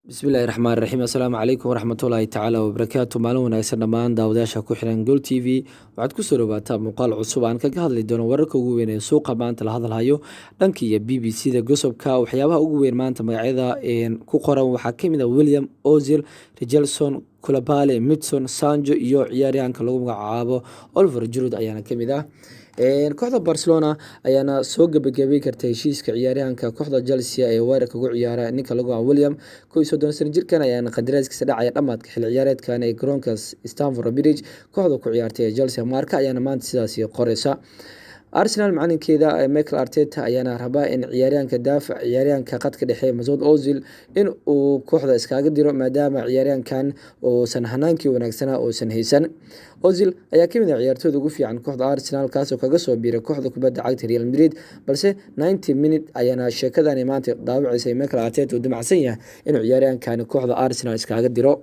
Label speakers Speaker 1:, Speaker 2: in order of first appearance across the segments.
Speaker 1: bismillahi raxmaani raxiim assalaamu calaykum waraxmatullaahi tacaala wabarakaatu maalin wanaagsan dhammaan daawadayaasha ku xiran Goal TV waxaad ku soo dhawaataa muuqaal cusub aan kaga hadli doono wararka ugu weyn ee suuqa maanta la hadalhayo dhanka iyo BBC-da gosobka waxyaabaha ugu weyn maanta magacyada ku qoran waxaa ka mid ah William Ozil, Richarlison, Koulibaly, Maddison, Sancho iyo ciyaaryahanka lagu magacaabo Oliver Giroud ayaana ka mid ah kooxda Barcelona ayaana soo gabagabay kartay heshiiska ciyaaryahanka kooxda Chelsea ee weerarka ugu ciyaara ninka lagu magacaabo William 31 sano jirkan ayaana qandaraaskiisa dhacaya dhamaadka xilli ciyaareedkan ee garoonka Stamford Bridge kooxda ku ciyaartay ee Chelsea marka ayaana maanta sidaas qoreysa Arsenal macalinkeeda Mikel Arteta ayaana rabaa in ciyaaryahanka qadka dhexe Mesut Ozil in uu kooxda iskaga diro maadaama ciyaaryahankan uusan hanaankii wanaagsanaa uusan haysan Ozil ayaa ka mid ah ciyaartooyda ugu fiican kooxda Arsenal kaasoo kaga soo biiray kooxda kubadda cagta Real Madrid balse 90 minute ayaana sheekadani maanta daawacisay Mikel Arteta uu damacsan yahay inuu ciyaaryahankan kooxda Arsenal iskaga diro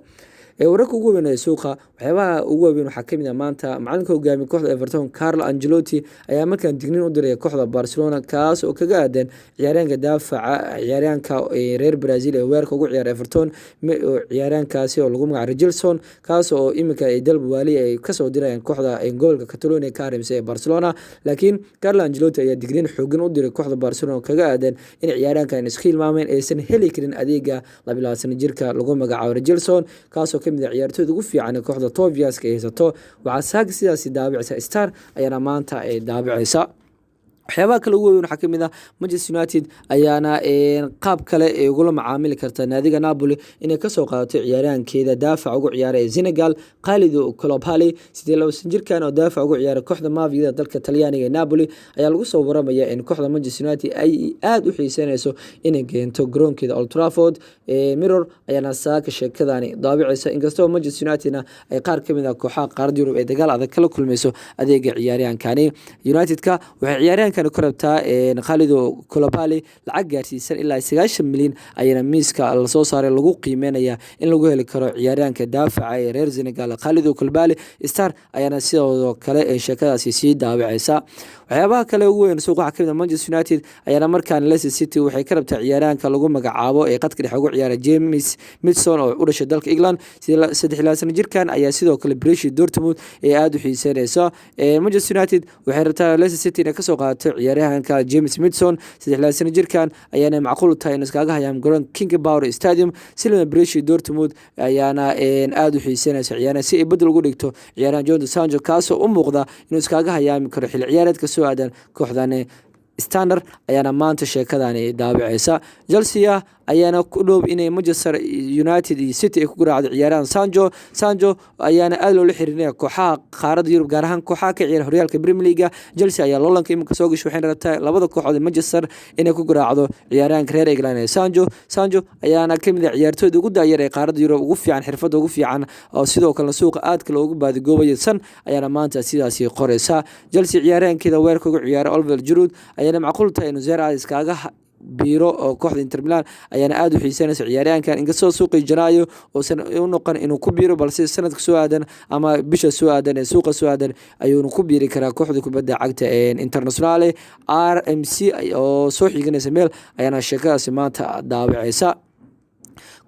Speaker 1: wararka ugu weyn ee suuqa waxyaabaha ugu weyn waxaa ka mid ah maanta macalinka hogaamiye kooxda Everton Carlo Ancelotti ayaa markaan digniin u diray kooxda Barcelona kaas oo kaga aadan ciyaaryahanka reer Brazil ee weerarka ugu ciyaara Everton ciyaaryahankaasi oo lagu magacaabo Richarlison kaas oo imika ay dalba wali ay kasoo dirayaan kooxda goolka Catalonia ka harimsay ee Barcelona laakiin Carlo Ancelotti ayaa digniin xoogan u diray kooxda Barcelona kaga aadan in ciyaaryahankan iska hilmaameen aysan heli karin adeega 22 sano jirka lagu magacaabo Richarlison kaas oo kamid ah ciyaartooyda ugu fiican ee kooxda Tobias ka haysato waxaa sidaas daabicaysa Star ayaana maanta ay daabicaysa waxyaabaha kale ugu weyn waxaa ka mid ah Manchester United ayaana qaab kale ee ugu macaamili karta naadiga Napoli inay kasoo qaadato ciyaaryahankeeda daafac ugu ciyaara ee Senegal Khalidou Koulibaly 22 jirkan oo daafac ugu ciyaara kooxda Mavia dalka Talyaaniga ee Napoli ayaa lagu soo waramayaa in kooxda Manchester United ay aad u xiiseynayso inay geento garoonkeeda Old Trafford Mirror ayaana saaka sheekadani daabicaysa inkastoo Manchester United ay qaar ka mid ah kooxaha qaaradda Yurub ee dagaal adag kala kulmayso adeega ciyaaryahankani United-ka waxay ciyaaryahan korabtaa Khalidou Koulibaly lacag gaarsiisan ilaa 90 milyan ayana miiska la soo saaray lagu qiimeynaya in lagu heli karo ciyaaryahanka daafaca ee reer Senegal Khalidou Koulibaly Star ayaana sidoo kale sheekadaasi sii daawacaysa waxyaabaha kale ugu weyn suuqa waxa ka mid ah Manchester United ayaana markaan Leicester City waxay ka rabtaa ciyaaryahanka lagu magacaabo ee qadka dhexe ugu ciyaara James Maddison oo u dhashay dalka England 23 sano jirkan ayaa sidoo kale Borussia Dortmund ee aad u xiiseynaysa Manchester United waxay rabtaa Leicester City inay ka soo qaadato ciyaaryahanka James Maddison 23 sano jirkan ayaana macquul tahay in iskaga hayaan garoon King Power Stadium silma Borussia Dortmund ayaana aad u xiiseynaysa ciyaaryahan si ay bedel ugu dhigto ciyaaryahan Jadon Sancho kaasoo u muuqda inuu iskaga hayaami karo xilli ciyaareedka soo aadan kooxdan Standard ayaana maanta sheekadani daabicaysa Chelsea ayaana ku dhow inay Manchester United iyo City ay ku garaacdo ciyaaryahan Sancho ayaana aad loo xiriirinayaa kooxaha qaaradda Yurub gaar ahaan kooxaha ka ciyaara horyaalka Premier League Chelsea ayaa loolanka imika soo gashay waxay rabtaa labada kooxood Manchester inay ku garaacdo ciyaaryahanka reer England ee Sancho ayaana kamid ah ciyaartooyda ugu daayar ee qaaradda Yurub ugu fiican xirfadda ugu fiican oo sidoo kale suuqa aad kale ugu baadigoobayay ayaana maanta sidaas qoreysa Chelsea ciyaaryahankeeda weerarka ugu ciyaara Oliver Giroud ayaana macquul tahay inuu Zerad iskaga biro oo kooxda Inter Milan ayaana aad u xiiseynaysa ciyaaryahankan inkastoo suuqii Janaayo oo san u noqon inuu ku biro balse sanadka soo aadan ama bisha soo aadan ee suuqa soo aadan ayuu ku biri karaa kooxda kubadda cagta ee Internazionale RMC oo soo xiganaysa meel ayaana sheekadaasi maanta daawacaysa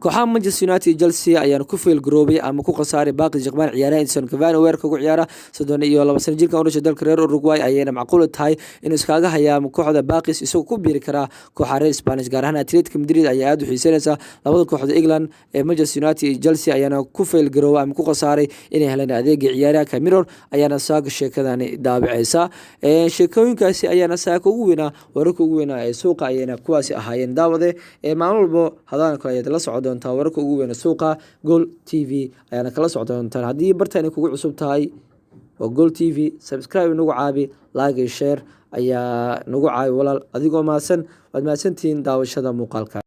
Speaker 1: kooxaha Manchester United Chelsea ayaana ku fail garoobay ama ku qasaaray baaqi jaqmaan ciyaaraha Edinson Cavani weerarka ugu ciyaara 32 sano jirkan u dhashay dalka reer Uruguay ayaana macquul tahay in iskaga hayaamo kooxda Baaqis isagoo ku biiri kara kooxaha reer Spanish gaar ahaan Atletico Madrid ayaa aad u xiiseynaysa labada kooxood England ee Manchester United iyo Chelsea ayaana ku fail garoobay ama ku qasaaray inay helaan adeega ciyaaryahanka Mirror ayaana saaka sheekadani daabicaysa sheekooyinkaasi ayaana saaka ugu weyn wararka ugu weyn ee suuqa ayaana kuwaasi ahaayeen daawade maalin walba hadaan kale ayaa la socdo wararka ugu weyn suuqa Goal TV ayaana kala socon doontaan hadii bartaan kugu cusub tahay oo Goal TV subscribe nagu caabi like share ayaa nagu caawi walaal adigoo maasan waad maasantiin daawashada muuqaalka